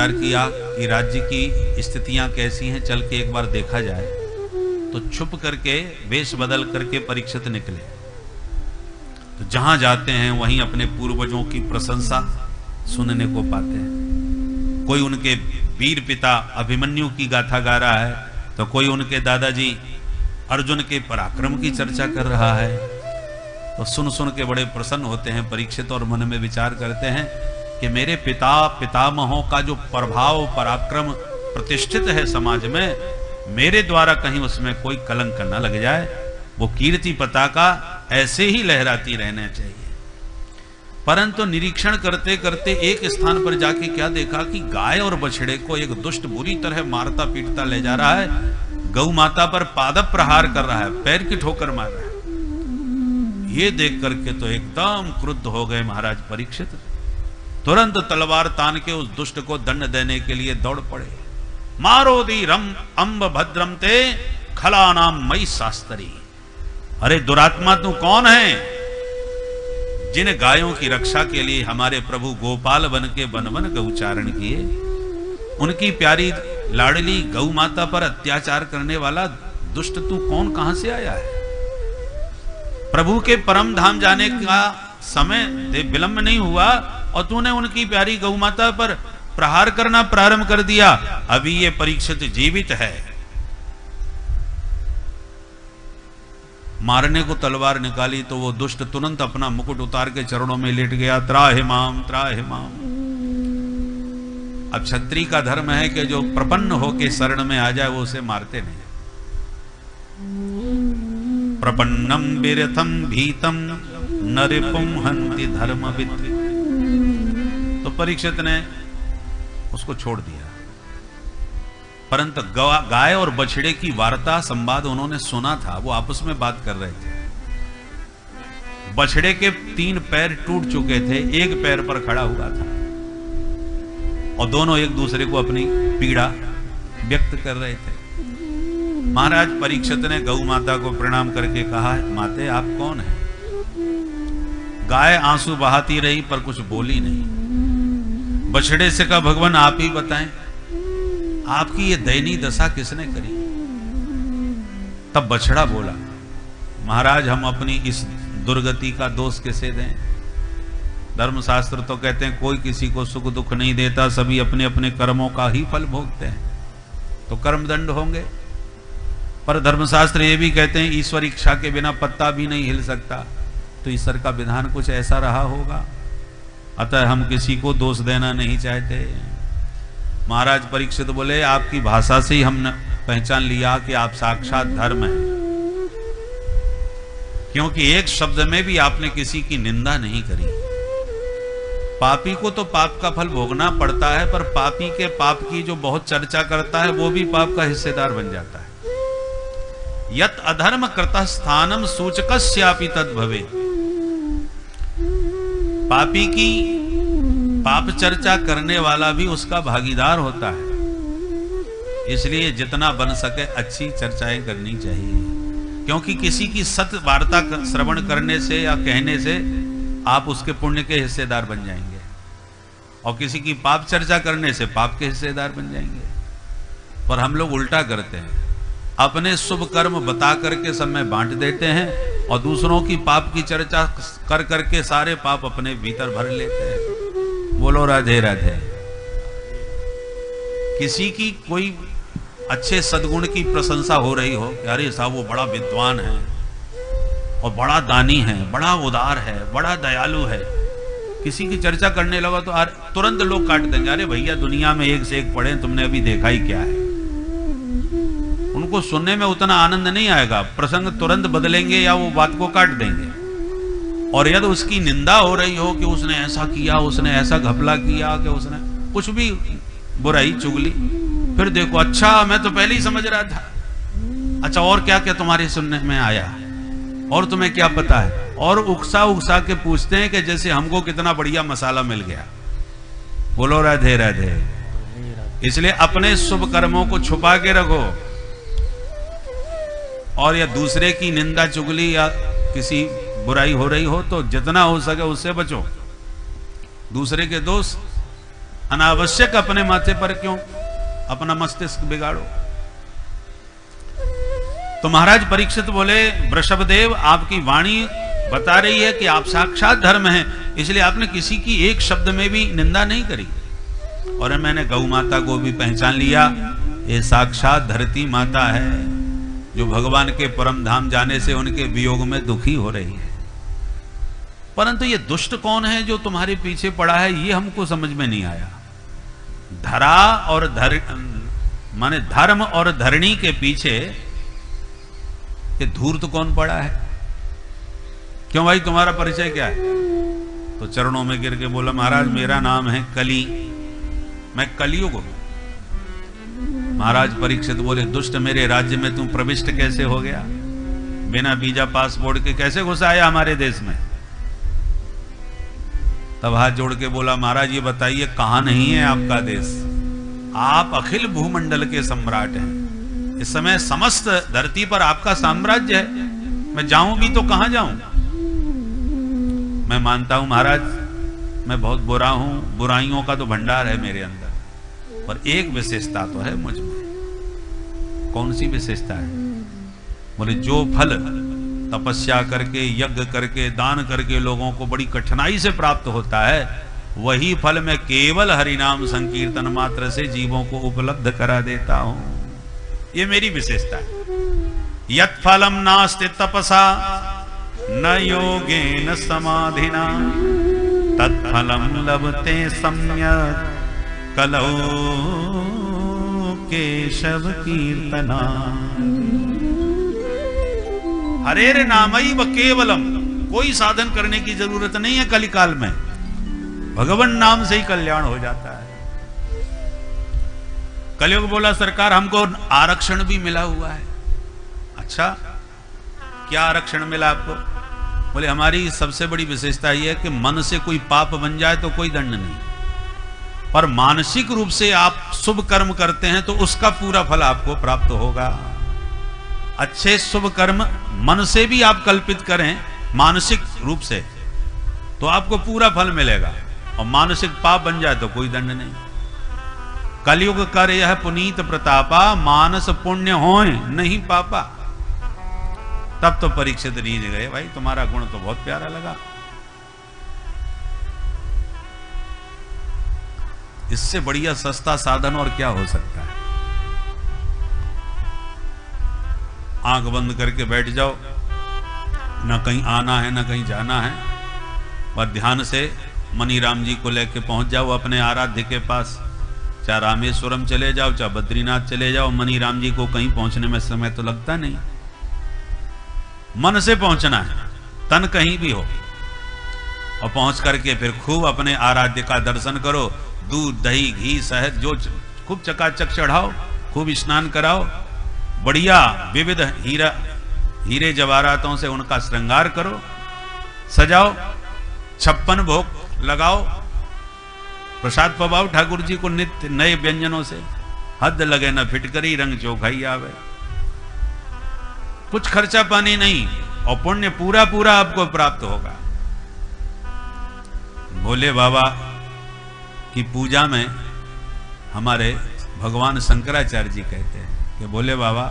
विचार किया कि राज्य की स्थितियां कैसी हैं, चल के एक बार देखा जाए। तो छुप करके वेश बदल करके परीक्षित निकले। तो जहां जाते हैं वहीं अपने पूर्वजों की प्रशंसा सुनने को पाते हैं। कोई उनके वीर पिता अभिमन्यु की गाथा गा रहा है, तो कोई उनके दादाजी अर्जुन के पराक्रम की चर्चा कर रहा है। तो सुन सुन के बड़े प्रसन्न होते हैं परीक्षित, और मन में विचार करते हैं कि मेरे पिता पितामहों का जो प्रभाव पराक्रम प्रतिष्ठित है समाज में, मेरे द्वारा कहीं उसमें कोई कलंक न लग जाए। वो कीर्ति पताका ऐसे ही लहराती रहना चाहिए। परंतु निरीक्षण करते करते एक स्थान पर जाके क्या देखा कि गाय और बछड़े को एक दुष्ट बुरी तरह मारता पीटता ले जा रहा है। गौ माता पर पादप प्रहार कर रहा है, पैर की ठोकर मार रहा है। ये देख करके तो एकदम क्रुद्ध हो गए महाराज परीक्षित। तुरंत तलवार तान के उस दुष्ट को दंड देने के लिए दौड़ पड़े। मारो धीरम अम्ब भद्रम ते खलानाम मई शास्त्री। अरे दुरात्मा तू कौन है? जिन गायों की रक्षा के लिए हमारे प्रभु गोपाल बन के वन वन गौचारण किए, उनकी प्यारी लाडली गौ माता पर अत्याचार करने वाला दुष्ट तू कौन, कहां से आया है? प्रभु के परम धाम जाने का समय विलंब नहीं हुआ और तूने उनकी प्यारी गौ माता पर प्रहार करना प्रारंभ कर दिया। अभी ये परीक्षित जीवित है। मारने को तलवार निकाली तो वो दुष्ट तुरंत अपना मुकुट उतार के चरणों में लेट गया। त्राहि माम त्राहि माम। अब क्षत्रिय का धर्म है कि जो प्रपन्न होके शरण में आ जाए वो उसे मारते नहीं। प्रपन्नम विरथम भीतम नरिपुम हंति धर्मविद। तो परीक्षित ने उसको छोड़ दिया। परंतु गाय और बछड़े की वार्ता संवाद उन्होंने सुना था, वो आपस में बात कर रहे थे। बछड़े के 3 पैर टूट चुके थे, एक पैर पर खड़ा हुआ था और दोनों एक दूसरे को अपनी पीड़ा व्यक्त कर रहे थे। महाराज परीक्षित ने गौ माता को प्रणाम करके कहा, माते आप कौन हैं? गाय आंसू बहाती रही पर कुछ बोली नहीं। बछड़े से कहा, भगवान आप ही बताएं, आपकी ये दयनीय दशा किसने करी? तब बछड़ा बोला, महाराज हम अपनी इस दुर्गति का दोष किसे दें? धर्मशास्त्र तो कहते हैं कोई किसी को सुख दुख नहीं देता, सभी अपने अपने कर्मों का ही फल भोगते हैं, तो कर्मदंड होंगे। पर धर्मशास्त्र ये भी कहते हैं ईश्वर इच्छा के बिना पत्ता भी नहीं हिल सकता, तो ईश्वर का विधान कुछ ऐसा रहा होगा। अतः हम किसी को दोष देना नहीं चाहते। महाराज परीक्षित बोले, आपकी भाषा से ही हमने पहचान लिया कि आप साक्षात धर्म हैं, क्योंकि एक शब्द में भी आपने किसी की निंदा नहीं करी। पापी को तो पाप का फल भोगना पड़ता है, पर पापी के पाप की जो बहुत चर्चा करता है वो भी पाप का हिस्सेदार बन जाता है। यत अधर्म कृतः स्थानम सूचकस्यापि तद भवेत्। पापी की पाप चर्चा करने वाला भी उसका भागीदार होता है। इसलिए जितना बन सके अच्छी चर्चाएं करनी चाहिए, क्योंकि किसी की सत्य वार्ता श्रवण करने से या कहने से आप उसके पुण्य के हिस्सेदार बन जाएंगे, और किसी की पाप चर्चा करने से पाप के हिस्सेदार बन जाएंगे। पर हम लोग उल्टा करते हैं, अपने शुभ कर्म बता करके सब में बांट देते हैं और दूसरों की पाप की चर्चा कर करके सारे पाप अपने भीतर भर लेते हैं। बोलो राधे राधे। किसी की कोई अच्छे सद्गुण की प्रशंसा हो रही हो, अरे साहब वो बड़ा विद्वान है और बड़ा दानी है, बड़ा उदार है, बड़ा दयालु है, किसी की चर्चा करने लगा तो तुरंत लोग काट देंगे, अरे भैया दुनिया में एक से एक पढ़े, तुमने अभी देखा ही क्या है। उनको सुनने में उतना आनंद नहीं आएगा, प्रसंग तुरंत बदलेंगे या वो बात को काट देंगे। और यदि उसकी निंदा हो रही हो कि उसने ऐसा किया, उसने ऐसा घपला किया, कि उसने कुछ भी बुराई चुगली, फिर देखो अच्छा मैं तो पहले ही समझ रहा था, अच्छा और क्या क्या तुम्हारे सुनने में आया, और तुम्हें क्या पता है, और उकसा उकसा के पूछते हैं कि जैसे हमको कितना बढ़िया मसाला मिल गया। बोलो राधे राधे। इसलिए अपने शुभ कर्मों को छुपा के रखो, और या दूसरे की निंदा चुगली या किसी बुराई हो रही हो तो जितना हो सके उससे बचो। दूसरे के दोष अनावश्यक अपने माथे पर क्यों अपना मस्तिष्क बिगाड़ो। तो महाराज परीक्षित बोले, वृषभदेव आपकी वाणी बता रही है कि आप साक्षात धर्म हैं, इसलिए आपने किसी की एक शब्द में भी निंदा नहीं करी। और मैंने गौ माता को भी पहचान लिया, ये साक्षात धरती माता है जो भगवान के परम धाम जाने से उनके वियोग में दुखी हो रही है। परंतु ये दुष्ट कौन है जो तुम्हारे पीछे पड़ा है, ये हमको समझ में नहीं आया। धरा और माने धर्म और धरणी के पीछे ये धूर्त कौन पड़ा है? क्यों भाई, तुम्हारा परिचय क्या है? तो चरणों में गिर के बोला, महाराज मेरा नाम है कली, मैं कलियुग हूं। महाराज परीक्षित बोले, दुष्ट मेरे राज्य में तू प्रविष्ट कैसे हो गया? बिना वीजा पासपोर्ट के कैसे घुस आया हमारे देश में? तब हाथ जोड़ के बोला, महाराज ये बताइए कहां नहीं है आपका देश? आप अखिल भूमंडल के सम्राट हैं, इस समय समस्त धरती पर आपका साम्राज्य है, मैं जाऊं भी तो कहां जाऊं? मैं मानता हूं महाराज मैं बहुत बुरा हूं, बुराइयों का तो भंडार है मेरे अंदर, पर एक विशेषता तो है मुझ में। कौन सी विशेषता है? बोले, जो फल तपस्या करके, यज्ञ करके, दान करके लोगों को बड़ी कठिनाई से प्राप्त होता है, वही फल मैं केवल हरिनाम संकीर्तन मात्र से जीवों को उपलब्ध करा देता हूं। ये मेरी विशेषता है। यत् फलम नास्ति तपसा न योगेन समाधिना तत्फलम लभते सम्यक् कलौ केशव कीर्तना। हरेर नामैव केवलम, कोई साधन करने की जरूरत नहीं है कलिकाल में, भगवान नाम से ही कल्याण हो जाता है। कलियुग बोला, सरकार हमको आरक्षण भी मिला हुआ है। अच्छा, क्या आरक्षण मिला आपको? बोले, हमारी सबसे बड़ी विशेषता यह है कि मन से कोई पाप बन जाए तो कोई दंड नहीं, पर मानसिक रूप से आप शुभ कर्म करते हैं तो उसका पूरा फल आपको प्राप्त होगा। अच्छे शुभ कर्म मन से भी आप कल्पित करें मानसिक रूप से तो आपको पूरा फल मिलेगा, और मानसिक पाप बन जाए तो कोई दंड नहीं। कलयुग कर यह पुनीत प्रतापा, मानस पुण्य होए नहीं पापा। तब तो परीक्षित रीझ गए, भाई तुम्हारा गुण तो बहुत प्यारा लगा, इससे बढ़िया सस्ता साधन और क्या हो सकता है? आंख बंद करके बैठ जाओ, न कहीं आना है न कहीं जाना है, और ध्यान से मनीराम जी को लेके पहुंच जाओ अपने आराध्य के पास। चाहे रामेश्वरम चले जाओ, चाहे बद्रीनाथ चले जाओ, मनीराम जी को कहीं पहुंचने में समय तो लगता नहीं। मन से पहुंचना है, तन कहीं भी हो, और पहुंच करके फिर खूब अपने आराध्य का दर्शन करो। दूध दही घी शहद जो खूब चकाचक चढ़ाओ, खूब स्नान कराओ, बढ़िया विविध हीरे जवाहरातों से उनका श्रृंगार करो, सजाओ, 56 भोग लगाओ, प्रसाद पवाओ ठाकुर जी को नित्य नए व्यंजनों से, हद लगे न फिटकरी रंग चोखाई आवे। कुछ खर्चा पानी नहीं, और पुण्य पूरा पूरा आपको प्राप्त होगा। भोले बाबा की पूजा में हमारे भगवान शंकराचार्य जी कहते हैं कि भोले बाबा,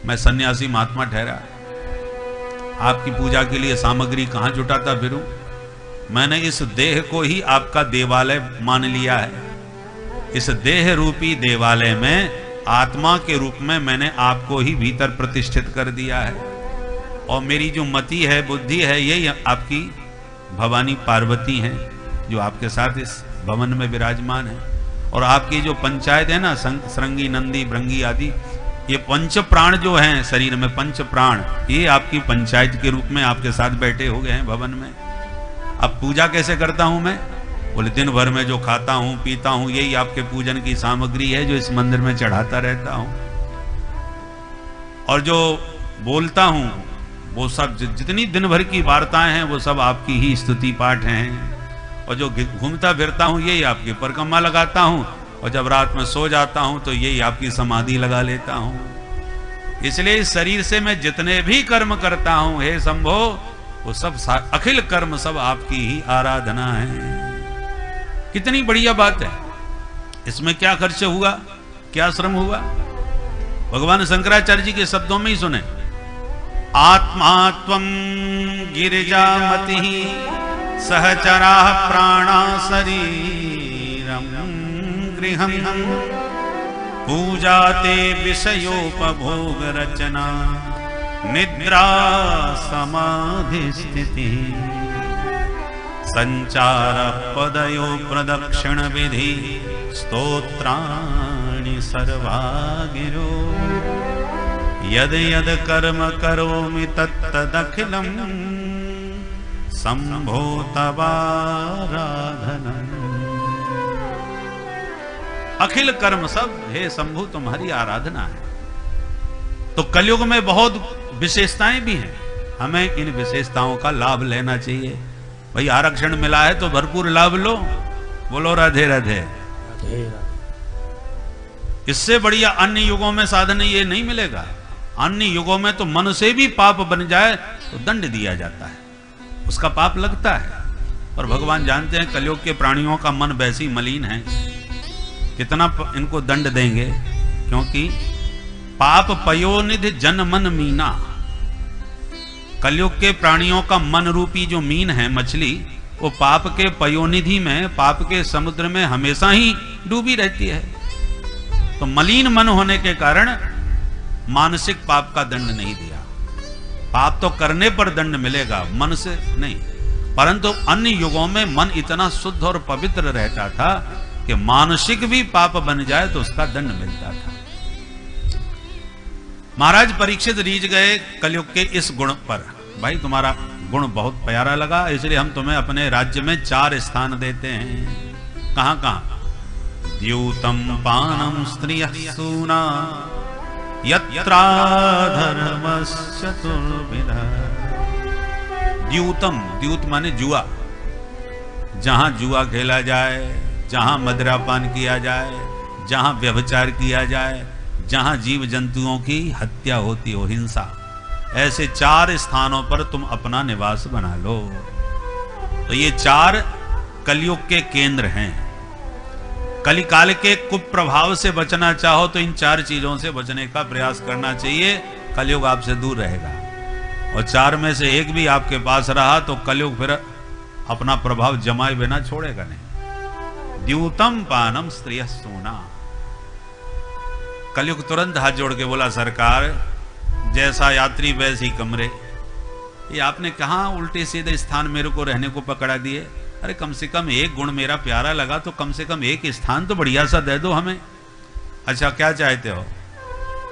मैं सन्यासी महात्मा ठहरा, आपकी पूजा के लिए सामग्री कहां जुटाता फिरूं? मैंने इस देह को ही आपका देवालय मान लिया है। इस देह रूपी देवालय में आत्मा के रूप में मैंने आपको ही भीतर प्रतिष्ठित कर दिया है, और मेरी जो मति है, बुद्धि है, यही आपकी भवानी पार्वती हैं जो आपके साथ इस भवन में विराजमान है। और आपकी जो पंचायत है ना, सरंगी नंदी भृंगी आदि, ये पंच प्राण जो हैं शरीर में, पंच प्राण, ये आपकी पंचायत के रूप में आपके साथ बैठे हो गए हैं भवन में। अब पूजा कैसे करता हूं मैं? बोले, दिन भर में जो खाता हूं पीता हूं यही आपके पूजन की सामग्री है जो इस मंदिर में चढ़ाता रहता हूं, और जो बोलता हूं वो सब, जितनी दिन भर की वार्ताएं हैं वो सब आपकी ही स्तुति पाठ हैं, और जो घूमता फिरता हूं यही आपकी परिक्रमा लगाता हूं, और जब रात में सो जाता हूं तो यही आपकी समाधि लगा लेता हूं। इसलिए इस शरीर से मैं जितने भी कर्म करता हूं हे शंभो, वो सब अखिल कर्म सब आपकी ही आराधना है। कितनी बढ़िया बात है। इसमें क्या खर्च हुआ, क्या श्रम हुआ? भगवान शंकराचार्य जी के शब्दों में ही सुने, आत्मा त्वं गिरिजामति सहचरा प्राणा शरीरम गृहम पूजा ते विषयोपभोग रचना निद्रा समाधि स्थिति संचार पदयो प्रदक्षिण विधि स्तोत्राणि सर्वा गिरो यद यद कर्म करोमि तत्तदखिलम् शंभो तवाराधनम्। अखिल कर्म सब हे शंभु तुम्हारी आराधना है। तो कलयुग में बहुत विशेषताएं भी हैं, हमें इन विशेषताओं का लाभ लेना चाहिए। भाई आरक्षण मिला है तो भरपूर लाभ लो। बोलो राधे राधे। इससे बढ़िया अन्य युगों में साधन ये नहीं मिलेगा। अन्य युगों में तो मन से भी पाप बन जाए तो दंड दिया जाता है, उसका पाप लगता है। और भगवान जानते हैं कलयुग के प्राणियों का मन वैसी मलिन है, कितना इनको दंड देंगे। क्योंकि पाप पयोनिधि जन मन मीना, कलयुग के प्राणियों का मन रूपी जो मीन है मछली, वो पाप के पयोनिधि में, पाप के समुद्र में हमेशा ही डूबी रहती है। तो मलिन मन होने के कारण मानसिक पाप का दंड नहीं दिया। पाप तो करने पर दंड मिलेगा, मन से नहीं। परंतु अन्य युगों में मन इतना शुद्ध और पवित्र रहता था कि मानसिक भी पाप बन जाए तो उसका दंड मिलता था। महाराज परीक्षित रीझ गए कलयुग के इस गुण पर। भाई तुम्हारा गुण बहुत प्यारा लगा, इसलिए हम तुम्हें अपने राज्य में 4 स्थान देते हैं। कहां कहां? द्यूतम पानम स्त्रियः सूना यत्रा धर्मश्चतुर्विधः। द्यूतम, द्यूत माने जुआ, जहां जुआ खेला जाए, जहां मदिरापान किया जाए, जहां व्यभिचार किया जाए, जहां जीव जंतुओं की हत्या होती हो, हिंसा, ऐसे 4 स्थानों पर तुम अपना निवास बना लो। तो ये 4 कलयुग के केंद्र हैं। कलिकाल के कुप्रभाव से बचना चाहो तो इन 4 चीजों से बचने का प्रयास करना चाहिए, कलयुग आपसे दूर रहेगा। और 4 में से एक भी आपके पास रहा तो कलयुग फिर अपना प्रभाव जमाए बिना छोड़ेगा नहीं। द्यूतम पानम स्त्रियः सूना। कलयुग तुरंत हाथ जोड़ के बोला, सरकार जैसा यात्री वैसी कमरे। ये आपने कहां उल्टे सीधे स्थान मेरे को रहने को पकड़ा दिए? अरे कम से कम एक गुण मेरा प्यारा लगा तो कम से कम एक स्थान तो बढ़िया सा दे दो हमें। अच्छा क्या चाहते हो?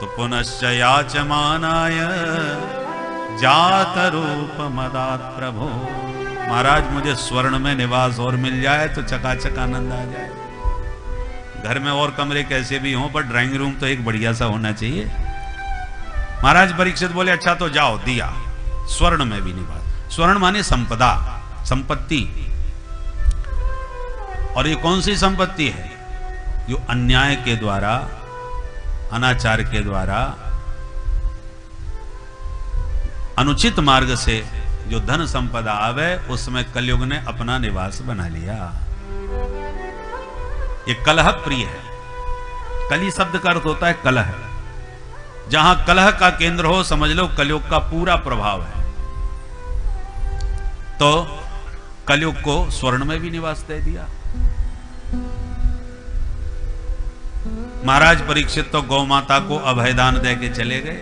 तो पुनश्च याचमानाय जात रूप मदात प्रभो। महाराज मुझे स्वर्ण में निवास और मिल जाए तो चकाचक आनंद आ जाए। घर में और कमरे कैसे भी हों पर ड्राइंग रूम तो एक बढ़िया सा होना चाहिए। महाराज परीक्षित बोले अच्छा तो जाओ, दिया। स्वर्ण में भी निवास। स्वर्ण माने संपदा, संपत्ति। और ये कौन सी संपत्ति है? जो अन्याय के द्वारा, अनाचार के द्वारा, अनुचित मार्ग से जो धन संपदा आवे उसमें कलयुग ने अपना निवास बना लिया। ये कलह प्रिय है। कली शब्द का अर्थ होता है कलह। जहां कलह का केंद्र हो समझ लो कलयुग का पूरा प्रभाव है। तो कलयुग को स्वर्ण में भी निवास दे दिया। महाराज परीक्षित तो गौ माता को अभयदान दे के चले गए।